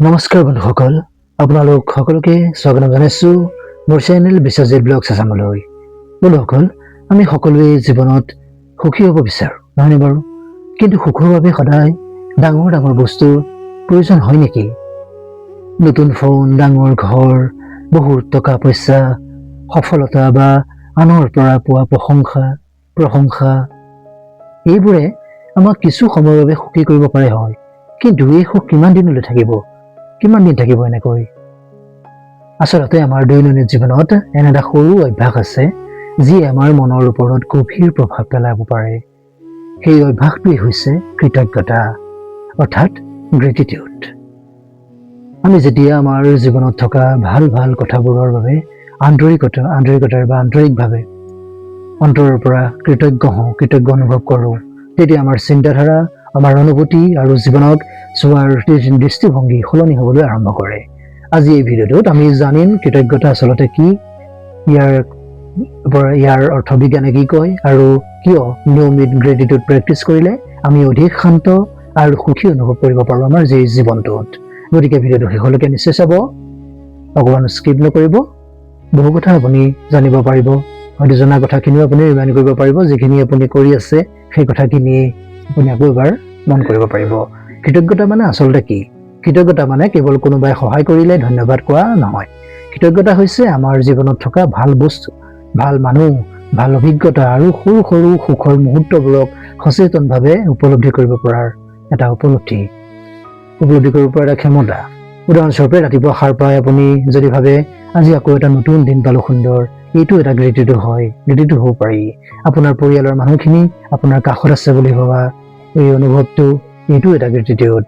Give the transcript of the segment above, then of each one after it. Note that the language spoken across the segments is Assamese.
নমস্কাৰ বন্ধুসকল, আপোনালোক সকলোকে স্বাগতম জনাইছোঁ মোৰ চেনেল বিশ্বজিৎ ব্লগছ আছামলৈ। বন্ধুসকল, আমি সকলোৱে জীৱনত সুখী হ'ব বিচাৰোঁ, নহয়নে বাৰু? কিন্তু সুখৰ বাবে সদায় ডাঙৰ ডাঙৰ বস্তুৰ প্ৰয়োজন হয় নেকি? নতুন ফোন, ডাঙৰ ঘৰ, বহুত টকা পইচা, সফলতা বা আনৰ পৰা পোৱা প্ৰশংসা এইবোৰে আমাক কিছু সময়ৰ বাবে সুখী কৰিব পাৰে, হয়। কিন্তু এই সুখ কিমান দিনলৈ থাকিব? কিমান দিন থাকিব এনেকৈ? আচলতে আমাৰ দৈনন্দিন জীৱনত এনে এটা সৰু অভ্যাস আছে যিয়ে আমাৰ মনৰ ওপৰত গভীৰ প্ৰভাৱ পেলাব পাৰে। সেই অভ্যাসটোৱেই হৈছে কৃতজ্ঞতা, অৰ্থাৎ গ্ৰেটিটিউড। আমি যেতিয়া আমাৰ জীৱনত থকা ভাল ভাল কথাবোৰৰ বাবে আন্তৰিকভাৱে অন্তৰৰ পৰা কৃতজ্ঞ অনুভৱ কৰোঁ, তেতিয়া আমাৰ চিন্তাধাৰা, আমাৰ অনুভূতি আৰু জীৱনক চোৱাৰ দৃষ্টিভংগী সলনি হ'বলৈ আৰম্ভ কৰে। আজি এই ভিডিঅ'টোত আমি জানিম কৃতজ্ঞতা আচলতে কি, ইয়াৰ অৰ্থ বিজ্ঞানে কি কয়, আৰু কিয় নিয়মিত গ্ৰেটিটিউড প্ৰেক্টিচ কৰিলে আমি অধিক শান্ত আৰু সুখী অনুভৱ কৰিব পাৰোঁ আমাৰ জীৱনটোত। গতিকে ভিডিঅ'টো শেষলৈকে নিশ্চয় চাব, অকণমান স্কিপ নকৰিব। বহু কথা আপুনি জানিব পাৰিব, হয়তো জনা কথাখিনিও আপুনি ৰিমাইণ্ড কৰিব পাৰিব। যিখিনি আপুনি কৰি আছে সেই কথাখিনি আপুনি আকৌ এবাৰ মন কৰিব পাৰিব। কৃতজ্ঞতা মানে আচলতে কি? কৃতজ্ঞতা মানে কেৱল কোনোবাই সহায় কৰিলে ধন্যবাদ কোৱা নহয়। কৃতজ্ঞতা হৈছে আমাৰ জীৱনত থকা ভাল বস্তু, ভাল মানুহ, ভাল অভিজ্ঞতা আৰু সৰু সৰু সুখৰ মুহূৰ্তবোৰক সচেতনভাৱে উপলব্ধি কৰিব পৰা এটা ক্ষমতা। উদাহৰণস্বৰূপে ৰাতিপুৱা সাৰ পাই আপুনি যদি ভাবে আজি আকৌ এটা নতুন দিন পালো সুন্দৰ, এইটো এটা গ্ৰেটিটিউড হয়। গ্ৰেটিটিউড হ'ব পাৰি। আপোনাৰ পৰিয়ালৰ মানুহখিনি আপোনাৰ কাষত আছে বুলি ভবা এই অনুভৱটো, এইটো এটা গ্ৰেটিটিউড।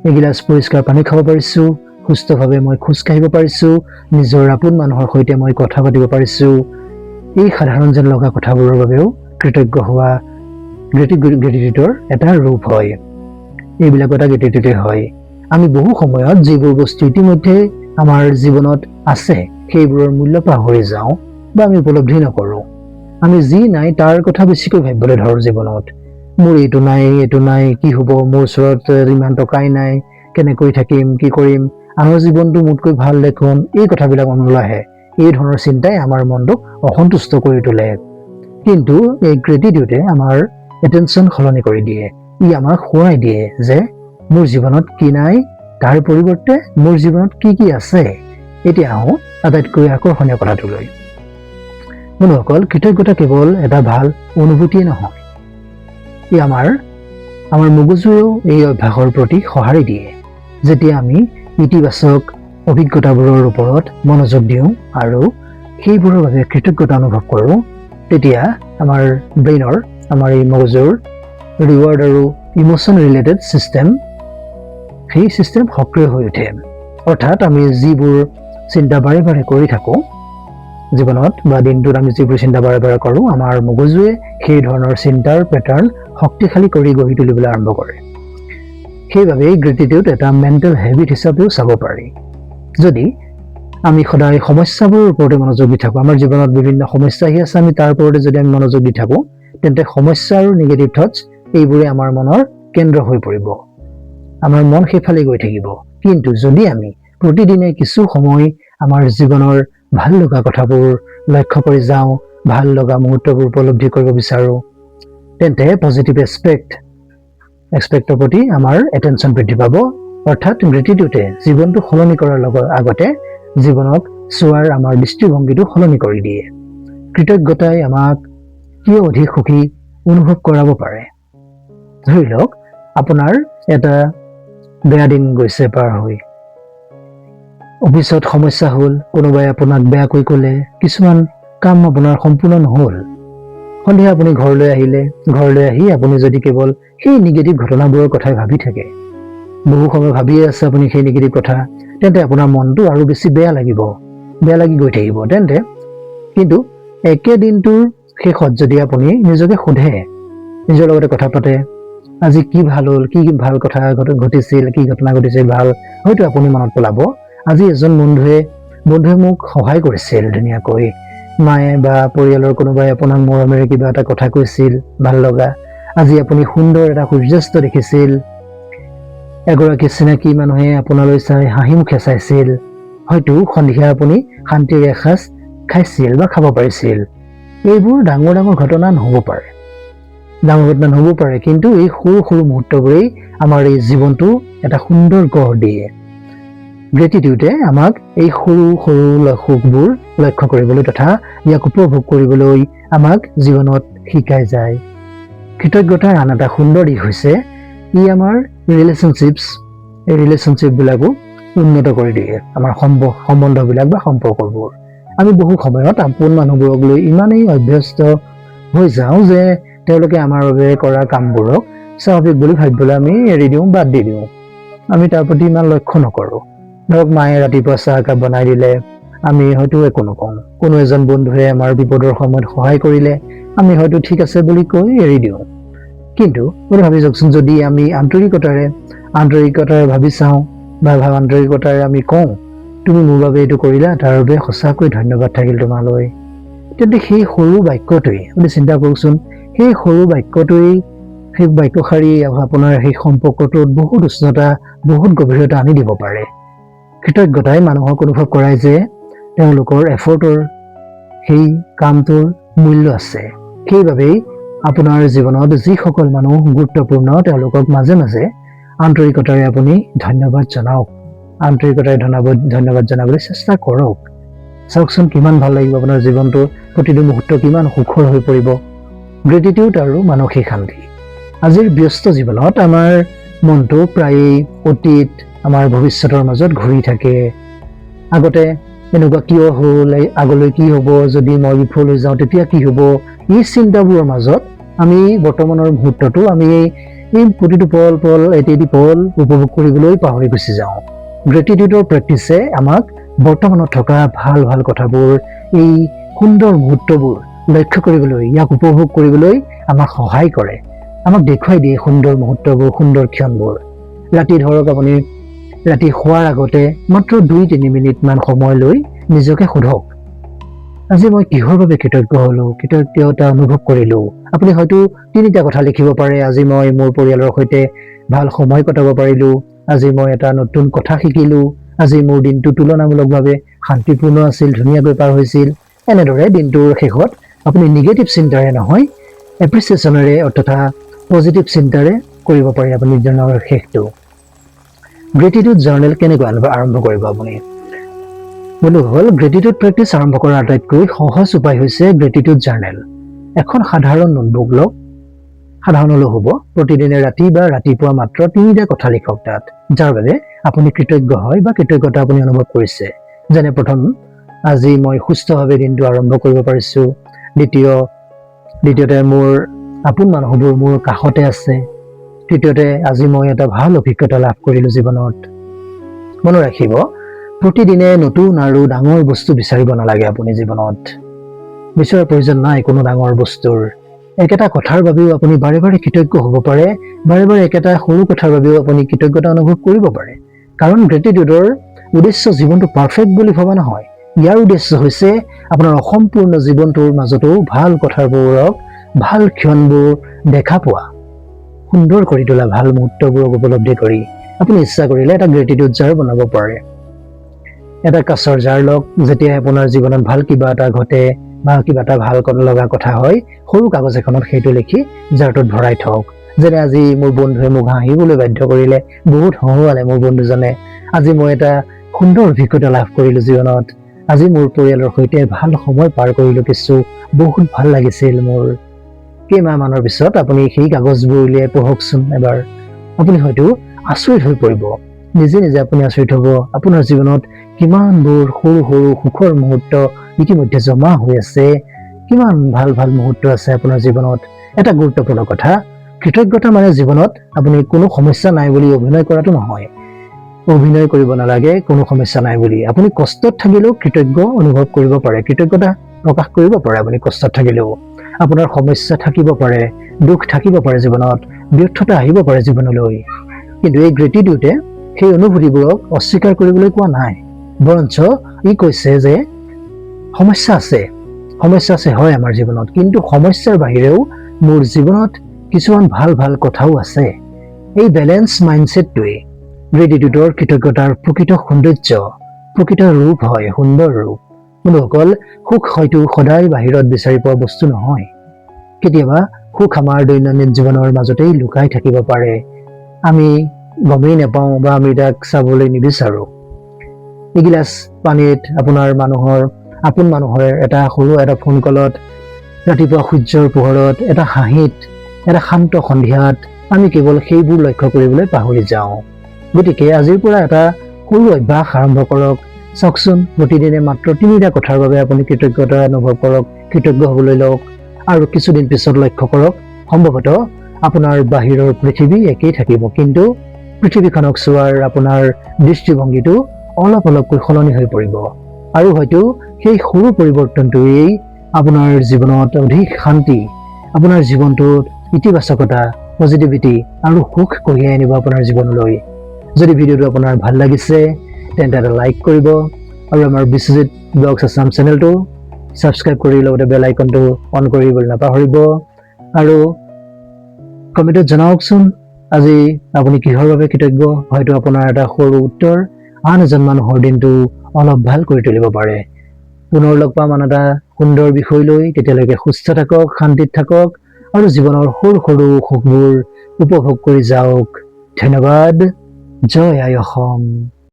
এগিলাচ পৰিষ্কাৰ পানী খাব পাৰিছোঁ, সুস্থভাৱে মই খোজ কাঢ়িব পাৰিছোঁ, নিজৰ আপোন মানুহৰ সৈতে মই কথা পাতিব পাৰিছোঁ, এই সাধাৰণ যেন লগা কথাবোৰৰ বাবেও কৃতজ্ঞ হোৱা গ্ৰেটিটিউডৰ এটা ৰূপ হয়। এইবিলাক এটা গ্ৰেটিটিউডে হয়। আমি বহু সময়ত যিবোৰ বস্তু ইতিমধ্যে আমাৰ জীৱনত আছে সেইবোৰৰ মূল্য পাহৰি যাওঁ বা আমি উপলব্ধি নকৰোঁ। আমি যি নাই তাৰ কথা বেছিকৈ ভাবিবলৈ ধৰোঁ জীৱনত। মোৰ এইটো নাই, কি হ'ব, মোৰ ওচৰত ইমান টকাই নাই, কেনেকৈ থাকিম, কি কৰিম, আনৰ জীৱনটো মোতকৈ ভাল দেখোন, এই কথাবিলাক মনলৈ আহে। এই ধৰণৰ চিন্তাই আমাৰ মনটোক অসন্তুষ্ট কৰি তোলে। কিন্তু এই গ্ৰেটিটিউডে আমাৰ এটেনশ্যন সলনি কৰি দিয়ে। ই আমাক সোঁৱৰাই দিয়ে যে মোৰ জীৱনত কি নাই, তাৰ পৰিৱৰ্তে মোৰ জীৱনত কি কি আছে। এতিয়া আহোঁ আটাইতকৈ আকৰ্ষণীয় কথাটোলৈ। বন্ধুসকল, কৃতজ্ঞতা কেৱল এটা ভাল অনুভূতিয়ে নহয়, ই আমাৰ মগজুৱেও এই অভ্যাসৰ প্ৰতি সঁহাৰি দিয়ে। যেতিয়া আমি ইতিবাচক অভিজ্ঞতাবোৰৰ ওপৰত মনোযোগ দিওঁ আৰু সেইবোৰৰ বাবে কৃতজ্ঞতা অনুভৱ কৰোঁ, তেতিয়া আমাৰ ব্ৰেইনৰ, আমাৰ এই মগজুৰ ৰিৱাৰ্ড আৰু ইম'চন ৰিলেটেড চিষ্টেম সক্ৰিয় হৈ উঠে। অৰ্থাৎ আমি যিবোৰ চিন্তা বাৰে বাৰে কৰি থাকোঁ জীৱনত বা দিনটোত, আমি যিবোৰ চিন্তা বাৰে বাৰে কৰোঁ, আমাৰ মগজুৱে সেই ধৰণৰ চিন্তাৰ পেটাৰ্ণ শক্তিশালী কৰি গঢ়ি তুলিবলৈ আৰম্ভ কৰে। সেইবাবে গ্ৰেটিটিউড এটা মেণ্টেল হেবিট হিচাপেও চাব পাৰি। যদি আমি সদায় সমস্যাবোৰৰ ওপৰতে মনোযোগ দি থাকোঁ, আমাৰ জীৱনত বিভিন্ন সমস্যা আহি আছে, আমি তাৰ ওপৰতে যদি আমি মনোযোগ দি থাকোঁ, তেন্তে সমস্যা আৰু নিগেটিভ থটছ এইবোৰে আমাৰ মনৰ কেন্দ্ৰ হৈ পৰিব। আমাৰ মন সেইফালে গৈ থাকিব। কিন্তু যদি আমি প্ৰতিদিনে কিছু সময় আমাৰ জীৱনৰ ভাল লগা কথাবোৰ লক্ষ্য কৰি যাওঁ, ভাল লগা মুহূৰ্তবোৰ উপলব্ধি কৰিব বিচাৰোঁ, তেন্তে পজিটিভ এক্সপেক্টৰ প্ৰতি আমাৰ এটেনশ্যন বৃদ্ধি পাব। অৰ্থাৎ গ্ৰেটিটিউডে জীৱনটো সলনি কৰাৰ আগতে জীৱনক চোৱাৰ আমাৰ দৃষ্টিভংগীটো সলনি কৰি দিয়ে। কৃতজ্ঞতাই আমাক কিয় অধিক সুখী অনুভৱ কৰাব পাৰে? ধৰি লওক, আপোনাৰ এটা বেয়া দিন গৈছে পাৰ হৈ, অফিচত সমস্যা হ'ল, কোনোবাই আপোনাক বেয়াকৈ ক'লে, কিছুমান কাম আপোনাৰ সম্পূৰ্ণ নহ'ল। সন্ধিয়া আপুনি ঘৰলৈ আহি আপুনি যদি কেৱল সেই নিগেটিভ ঘটনাবোৰৰ কথাই ভাবি থাকে, বহু সময় ভাবিয়ে আছে আপুনি সেই নিগেটিভ কথা, তেন্তে আপোনাৰ মনটো আৰু বেছি বেয়া লাগি গৈ থাকিব। কিন্তু একে দিনটোৰ শেষত যদি আপুনি নিজকে সোধে, নিজৰ লগতে কথা পাতে, আজি কি ভাল হ'ল, কি ভাল কথা ঘটিছিল, কি ঘটনা ঘটিছিল ভাল, হয়তো আপুনি মনত পেলাব আজি এজন বন্ধুৱে মোক সহায় কৰিছিল ধুনীয়াকৈ, মায়ে বা পৰিয়ালৰ কোনোবাই আপোনাক মৰমেৰে কিবা এটা কথা কৈছিল ভাল লগা, আজি আপুনি সুন্দৰ এটা সূৰ্যাস্ত দেখিছিল, এগৰাকী চিনাকি মানুহে আপোনালৈ চাই হাঁহি মুখে চাইছিল, হয়তো সন্ধিয়া আপুনি শান্তিৰে এসাঁজ খাইছিল বা খাব পাৰিছিল। এইবোৰ ডাঙৰ ডাঙৰ ঘটনা নহ'ব পাৰে, কিন্তু এই সৰু সৰু মুহূৰ্তবোৰেই আমাৰ এই জীৱনটো এটা সুন্দৰ গঢ় দিয়ে। গ্ৰেটিটিউডে আমাক এই সৰু সৰু সুখবোৰ লক্ষ্য কৰিবলৈ তথা ইয়াক উপভোগ কৰিবলৈ আমাক জীৱনত শিকাই যায়। কৃতজ্ঞতাৰ আন এটা সুন্দৰ দিশ হৈছে ই আমাৰ ৰিলেশ্যনশ্বিপবিলাকো উন্নত কৰি দিয়ে। আমাৰ সম্বন্ধবিলাক বা সম্পৰ্কবোৰ আমি বহু সময়ত আপোন মানুহবোৰক লৈ ইমানেই অভ্যস্ত হৈ যাওঁ যে তেওঁলোকে আমাৰ বাবে কৰা কামবোৰক স্বাভাৱিক বুলি ভাবিবলৈ আমি এৰি দিওঁ, বাদ দি দিওঁ। আমি তাৰ প্ৰতি ইমান লক্ষ্য নকৰোঁ। ধৰক মায়ে ৰাতিপুৱা চাহ একাপ বনাই দিলে আমি হয়তো একো নকওঁ। কোনো এজন বন্ধুৱে আমাৰ বিপদৰ সময়ত সহায় কৰিলে আমি হয়তো ঠিক আছে বুলি কৈ এৰি দিওঁ। কিন্তু ভাবি চাওকচোন, যদি আমি আন্তৰিকতাৰে ভাবি চাওঁ বা আন্তৰিকতাৰে আমি কওঁ, তুমি মোৰ বাবে এইটো কৰিলা, তাৰ বাবে সঁচাকৈ ধন্যবাদ থাকিল তোমালৈ, তেন্তে সেই সৰু বাক্যটোৱে, আপুনি চিন্তা কৰকচোন, সেই সৰু বাক্যটোৱেই, সেই বাক্যশাৰীয়ে আপোনাৰ সেই সম্পৰ্কটোত বহুত উষ্ণতা, বহুত গভীৰতা আনি দিব পাৰে। কৃতজ্ঞতাই মানুহক অনুভৱ কৰায় যে তেওঁলোকৰ এফৰ্টৰ, সেই কামটোৰ মূল্য আছে। সেইবাবেই আপোনাৰ জীৱনত যিসকল মানুহ গুৰুত্বপূৰ্ণ তেওঁলোকক মাজে মাজে আন্তৰিকতাৰে আপুনি ধন্যবাদ জনাওক, ধন্যবাদ জনাবলৈ চেষ্টা কৰক। চাওকচোন কিমান ভাল লাগিব, আপোনাৰ জীৱনটো প্ৰতিটো মুহূৰ্ত কিমান সুখৰ হৈ পৰিব। গ্ৰেটিটিউড আৰু মানসিক শান্তি। আজিৰ ব্যস্ত জীৱনত আমাৰ মনটো প্ৰায়েই অতীত, আমাৰ ভৱিষ্যতৰ মাজত ঘূৰি থাকে। আগতে এনেকুৱা কিয় হ'ল, আগলৈ কি হ'ব, যদি মই বিফল হৈ যাওঁ তেতিয়া কি হ'ব, এই চিন্তাবোৰৰ মাজত আমি বৰ্তমানৰ মুহূৰ্তটো আমি এই প্ৰতিটো পল এটি পল উপভোগ কৰিবলৈ পাহৰি গুচি যাওঁ। গ্ৰেটিটিউডৰ প্ৰেক্টিছে আমাক বৰ্তমানত থকা ভাল ভাল কথাবোৰ, এই সুন্দৰ মুহূৰ্তবোৰ লক্ষ্য কৰিবলৈ, ইয়াক উপভোগ কৰিবলৈ আমাক সহায় কৰে, আমাক দেখুৱাই দিয়ে সুন্দৰ মুহূৰ্তবোৰ, সুন্দৰ ক্ষণবোৰ। ধৰক আপুনি ৰাতি শোৱাৰ আগতে মাত্ৰ 2-3 মিনিটমান সময় লৈ নিজকে সোধক, আজি মই কিহৰ বাবে কৃতজ্ঞ হ'লো, কৃতজ্ঞতা অনুভৱ কৰিলো। আপুনি হয়তো 3টা কথা লিখিব পাৰে। আজি মই মোৰ পৰিয়ালৰ সৈতে ভাল সময় কটাব পাৰিলো, আজি মই এটা নতুন কথা শিকিলো, আজি মোৰ দিনটো তুলনামূলকভাৱে শান্তিপূৰ্ণ আছিল, ধুনীয়াকৈ পাৰ হৈছিল। এনেদৰে দিনটোৰ শেষত আপুনি নিগেটিভ চিন্তাৰে নহয়, এপ্ৰিচিয়েশ্যনেৰে তথা পজিটিভ চিন্তাৰে কৰিব পাৰে আপুনি দিনৰ শেষটো। গ্ৰেটিটিউড জাৰ্নেল কেনেকৈ আৰম্ভ কৰিব আপুনি? বন্ধুসকল, গ্ৰেটিটিউড প্ৰেক্টিছ আৰম্ভ কৰাৰ আটাইতকৈ সহজ উপায় হৈছে গ্ৰেটিটিউড জাৰ্নেল। এখন সাধাৰণ নোটবুক লওক, সাধাৰণ হ'লেও হ'ব। প্ৰতিদিনে ৰাতি বা ৰাতিপুৱা মাত্ৰ 3টা কথা লিখক তাত, যাৰ বাবে আপুনি কৃতজ্ঞ হয় বা কৃতজ্ঞতা আপুনি অনুভৱ কৰিছে। যেনে প্ৰথম, আজি মই সুস্থভাৱে দিনটো আৰম্ভ কৰিব পাৰিছো। দ্বিতীয়তে, মোৰ আপোন মানুহবোৰ মোৰ কাষতে আছে। তৃতীয়তে, আজি মই এটা ভাল অভিজ্ঞতা লাভ কৰিলো জীৱনত। মনত ৰাখিব, প্ৰতিদিনে নতুন আৰু ডাঙৰ বস্তু বিচাৰিব নালাগে। আপুনি জীৱনত বিচৰাৰ প্ৰয়োজন নাই কোনো ডাঙৰ বস্তুৰ। একেটা কথাৰ বাবেও আপুনি বাৰে বাৰে কৃতজ্ঞ হ'ব পাৰে, বাৰে বাৰে একেটা সৰু কথাৰ বাবেও আপুনি কৃতজ্ঞতা অনুভৱ কৰিব পাৰে। কাৰণ গ্ৰেটিটিউডৰ উদ্দেশ্য জীৱনটো পাৰফেক্ট বুলি ভবা নহয়। ইয়াৰ উদ্দেশ্য হৈছে আপোনাৰ অসম্পূৰ্ণ জীৱনটোৰ মাজতো ভাল কথাবোৰক, ভাল ক্ষণবোৰ দেখা পোৱা, সুন্দৰ কৰি তোলা, ভাল মুহূৰ্তবোৰক উপলব্ধি কৰি আপুনি ইচ্ছা কৰিলে এটা গ্ৰেটিটিউড জাৰ বনাব পাৰে। এটা কাঁচৰ জাৰ লওক, যেতিয়া আপোনাৰ জীৱনত ভাল কিবা এটা ঘটে বা কিবা এটা ভাল লগা কথা হয়, সৰু কাগজ এখনত সেইটো লিখি জাৰটোত ভৰাই থওক। যেনে আজি মোৰ বন্ধুৱে মোক হাঁহিবলৈ বাধ্য কৰিলে, বহুত হহুৱালে মোৰ বন্ধুজনে। আজি মই এটা সুন্দৰ অভিজ্ঞতা লাভ কৰিলো জীৱনত। আজি মোৰ পৰিয়ালৰ সৈতে ভাল সময় পাৰ কৰিলো, বহুত ভাল লাগিছিল মোৰ। কেইমাহমানৰ পিছত আপুনি সেই কাগজবোৰ উলিয়াই পঢ়কচোন এবাৰ। আপুনি হয়তো আচৰিত হৈ পৰিব, নিজে আপুনি আচৰিত হ'ব আপোনাৰ জীৱনত কিমানবোৰ সৰু সৰু সুখৰ মুহূৰ্ত ইতিমধ্যে জমা হৈ আছে, কিমান ভাল ভাল মুহূৰ্ত আছে আপোনাৰ জীৱনত। এটা গুৰুত্বপূৰ্ণ কথা, কৃতজ্ঞতা মানে জীৱনত আপুনি কোনো সমস্যা নাই বুলি অভিনয় কৰাটো নহয়। অভিনয় কৰিব নালাগে কোনো সমস্যা নাই বুলি। আপুনি কষ্টত থাকিলেও কৃতজ্ঞ অনুভৱ কৰিব পাৰে, কৃতজ্ঞতা প্ৰকাশ কৰিব পাৰে। আপুনি কষ্টত থাকিলেও আপোনাৰ সমস্যা থাকিব পাৰে, দুখ থাকিব পাৰে জীৱনত, ব্যৰ্থতা আহিব পাৰে জীৱনলৈ, কিন্তু এই গ্ৰেটিটিউডে সেই অনুভূতিবোৰক অস্বীকাৰ কৰিবলৈ কোৱা নাই, বৰঞ্চ ই কৈছে যে সমস্যা আছে হয় আমাৰ জীৱনত, কিন্তু সমস্যাৰ বাহিৰেও মোৰ জীৱনত কিছুমান ভাল ভাল কথাও আছে। এই বেলেঞ্চ মাইণ্ডছেটটোৱে গ্ৰেটিটিউডৰ কৃতজ্ঞতাৰ প্ৰকৃত সৌন্দৰ্য, প্ৰকৃত ৰূপ হয় সুন্দৰ ৰূপ। বন্ধুসকল, সুখ হয়তো সদায় বাহিৰত বিচাৰি পোৱা বস্তু নহয়। কেতিয়াবা সুখ আমাৰ দৈনন্দিন জীৱনৰ মাজতেই লুকাই থাকিব পাৰে, আমি গমেই নাপাওঁ বা আমি তাক চাবলৈ নিবিচাৰোঁ। এগিলাচ পানীত আপোনাৰ আপোন মানুহৰ এটা সৰু এটা ফোন কলত, ৰাতিপুৱা সূৰ্যৰ পোহৰত, এটা হাঁহিত, এটা শান্ত সন্ধিয়াত আমি কেৱল সেইবোৰ লক্ষ্য কৰিবলৈ পাহৰি যাওঁ। গতিকে আজিৰ পৰা এটা সৰু অভ্যাস আৰম্ভ কৰক। চাওকচোন, প্ৰতিদিনে মাত্ৰ 3টা কথাৰ বাবে আপুনি কৃতজ্ঞতা অনুভৱ কৰক, কৃতজ্ঞ হ'বলৈ লওক, আৰু কিছুদিন পিছত লক্ষ্য কৰক, সম্ভৱতঃ আপোনাৰ বাহিৰৰ পৃথিৱী একেই থাকিব, কিন্তু পৃথিৱীখনক চোৱাৰ আপোনাৰ দৃষ্টিভংগীটো অলপ অলপকৈ সলনি হৈ পৰিব। আৰু হয়তো সেই সৰু পৰিৱৰ্তনটোৱেই আপোনাৰ জীৱনত অধিক শান্তি, আপোনাৰ জীৱনটোত ইতিবাচকতা, পজিটিভিটি আৰু সুখ কঢ়িয়াই আনিব আপোনাৰ জীৱনলৈ। যদি ভিডিঅ'টো আপোনাৰ ভাল লাগিছে তেন্তে এটা লাইক কৰিব, আৰু আমাৰ বিশ্বজিৎ ব্লগছ আছাম চেনেলটো ছাবস্ক্ৰাইব কৰি লগতে বেল আইকনটো অন কৰিবলৈ নাপাহৰিব। আৰু কমেণ্টত জনাওকচোন আজি আপুনি কিহৰ বাবে কৃতজ্ঞ। হয়তো আপোনাৰ এটা সৰু উত্তৰ আন এজন মানুহৰ দিনটো অলপ ভাল কৰি তুলিব পাৰে। পুনৰ লগ পাম আন এটা সুন্দৰ বিষয় লৈ। তেতিয়ালৈকে সুস্থ থাকক, শান্তিত থাকক, আৰু জীৱনৰ সৰু সৰু সুখবোৰ উপভোগ কৰি যাওক। ধন্যবাদ। জয় আই অসম।